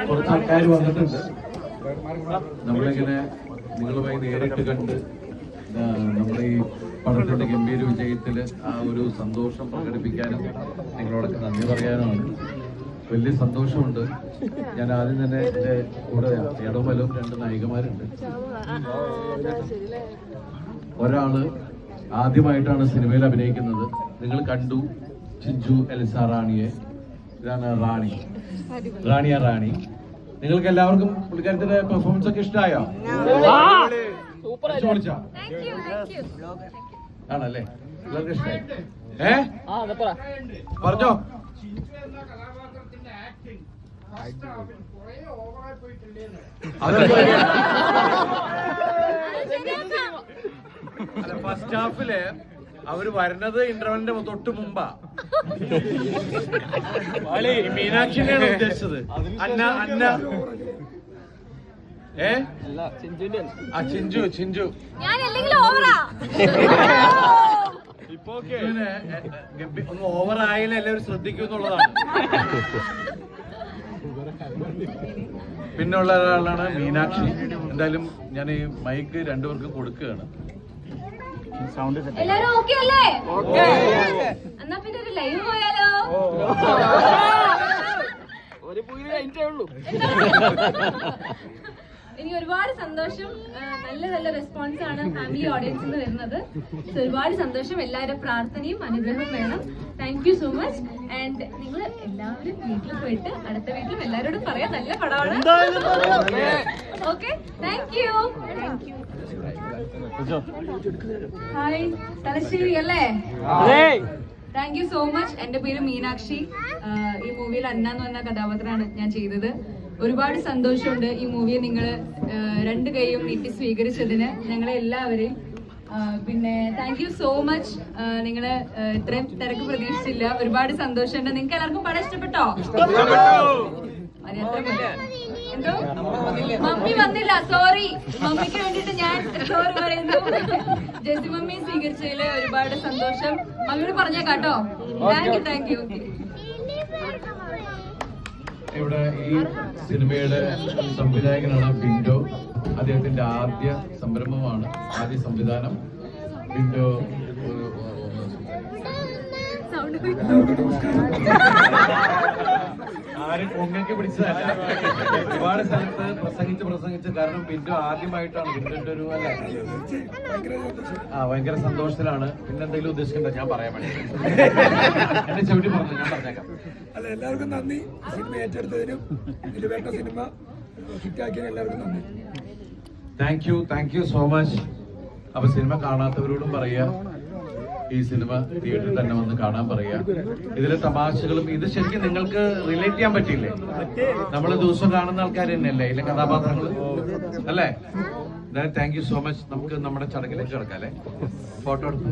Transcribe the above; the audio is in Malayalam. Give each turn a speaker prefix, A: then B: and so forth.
A: കുറച്ച് ആൾക്കാർ വന്നിട്ടുണ്ട്. നമ്മളിങ്ങനെ നിങ്ങളുമായി നേരിട്ട് കണ്ട് നമ്മുടെ ഈ പടത്തിന്റെ ഗംഭീര വിജയത്തില് ആ ഒരു സന്തോഷം പ്രകടിപ്പിക്കാനും നിങ്ങളോടൊക്കെ നന്ദി പറയാനുമാണ്. വലിയ സന്തോഷമുണ്ട്. ഞാൻ ആദ്യം തന്നെ എൻ്റെ കൂടെ ഇടവലും 2 നായികമാരുണ്ട്. ഒരാള് ആദ്യമായിട്ടാണ് സിനിമയിൽ അഭിനയിക്കുന്നത്. നിങ്ങൾ കണ്ടു ചിഞ്ചു എലിസ റാണിയെ. ഇതാണ് റാണി. നിങ്ങൾക്ക് എല്ലാവർക്കും പുള്ളിക്കാരത്തിന്റെ പെർഫോമൻസ് ഒക്കെ ഇഷ്ടമായോ? ആണല്ലേ? എല്ലാവർക്കും ഇഷ്ടമായി? പറഞ്ഞോ. ഫസ്റ്റ് ഹാഫില് അവര് വരുന്നത് ഇന്റർവെലിന്റെ തൊട്ട് മുമ്പാ. മീനാക്ഷിനെയാണ് ഉദ്ദേശിച്ചത്. അന്ന ചിഞ്ചു ഇപ്പൊ ഒന്ന് ഓവറായാലും എല്ലാവരും ശ്രദ്ധിക്കും എന്നുള്ളതാണ്. പിന്നെ ഉള്ള ഒരാളാണ് മീനാക്ഷി. എന്തായാലും ഞാൻ ഈ മൈക്ക് 2 പേർക്കും കൊടുക്കുകയാണ്.
B: എല്ലാരും ഓക്കേ അല്ലേ? എന്നാ പിന്നെ ഒരു ലൈവ് പോയാലോ? എനിക്ക് ഒരുപാട് സന്തോഷം. നല്ല റെസ്പോൺസ് ആണ് ഫാമിലി ഓഡിയൻസിൽ നിന്ന് വരുന്നത്. ഒരുപാട് സന്തോഷം. എല്ലാവരുടെ പ്രാർത്ഥനയും അനുഗ്രഹവും വേണം. Thank you so much. And നിങ്ങൾ എല്ലാവരും വീട്ടിൽ പോയിട്ട് അടുത്ത വീട്ടിലും എല്ലാവരോടും പറയാം നല്ല പടമാണ്. Okay, thank you. Hi, Thalassery അല്ലേ? Thank you so much. എന്റെ പേര് മീനാക്ഷി. ഈ മൂവിയിൽ അന്ന എന്ന് പറഞ്ഞ കഥാപാത്രമാണ് ഞാൻ ചെയ്തത്. ഒരുപാട് സന്തോഷമുണ്ട് ഈ മൂവിയെ നിങ്ങൾ 2 കൈയും നീട്ടി സ്വീകരിച്ചതിന് ഞങ്ങളെ എല്ലാവരെയും. പിന്നെ താങ്ക് യു സോ മച്ച്. നിങ്ങള് ഇത്രയും തിരക്ക് പ്രതീക്ഷിച്ചില്ല. ഒരുപാട് സന്തോഷമുണ്ട്. നിങ്ങൾക്ക് എല്ലാവർക്കും പടം ഇഷ്ടപ്പെട്ടോ? എന്തോ മമ്മി വന്നില്ല, സോറി. മമ്മിക്ക് വേണ്ടിട്ട് ഞാൻ സോറി പറയുന്നു. ജെസി മമ്മി സ്വീകരിച്ചതില് ഒരുപാട് സന്തോഷം. മമ്മിയോട് പറഞ്ഞേക്കാട്ടോ. Thank you.
A: ഇവിടെ ഈ സിനിമയുടെ സംവിധായകനാണ് ബിൻഡോ. അദ്ദേഹത്തിന്റെ ആദ്യ സംരംഭമാണ്, ആദ്യ സംവിധാനം. ബിൻഡോ ആരും പൊങ്ങൊക്കെ പിടിച്ചതല്ല. ഒരുപാട് സ്ഥലത്ത് പ്രസംഗിച്ച് കാരണം ബിൻഡോ ആദ്യമായിട്ടാണ്. ബിൻഡോന്റെ ഒരു ഭയങ്കര സന്തോഷത്തിലാണ്. പിന്നെ എന്തെങ്കിലും ഉദ്ദേശിക്കണ്ട, ഞാൻ പറയാൻ വേണ്ടി എന്നെ ചവിട്ടി പറഞ്ഞു. ഞാൻ പറഞ്ഞേക്കാം.
C: അല്ല, എല്ലാവർക്കും നന്ദി. സിനിമ ഏറ്റെടുത്തതിനും ഇതിലുവേണ്ട സിനിമ ഹിറ്റാക്കിയതിനും എല്ലാവർക്കും നന്ദി.
A: Thank you so much. അപ്പൊ സിനിമ കാണാത്തവരോടും പറയാ, ഈ സിനിമ തിയേറ്ററിൽ തന്നെ വന്ന് കാണാൻ പറയാ. ഇതിലെ തമാശകളും ഇത് ശരിക്കും നിങ്ങൾക്ക് റിലേറ്റ് ചെയ്യാൻ പറ്റില്ലേ? നമ്മള് ദിവസം കാണുന്ന ആൾക്കാർ തന്നെയല്ലേ ഇതിലെ കഥാപാത്രങ്ങൾ അല്ലേ? Thank you so much. നമുക്ക് നമ്മുടെ ചടങ്ങിലേക്ക് കിടക്കാം അല്ലേ? ഫോട്ടോ എടുത്ത്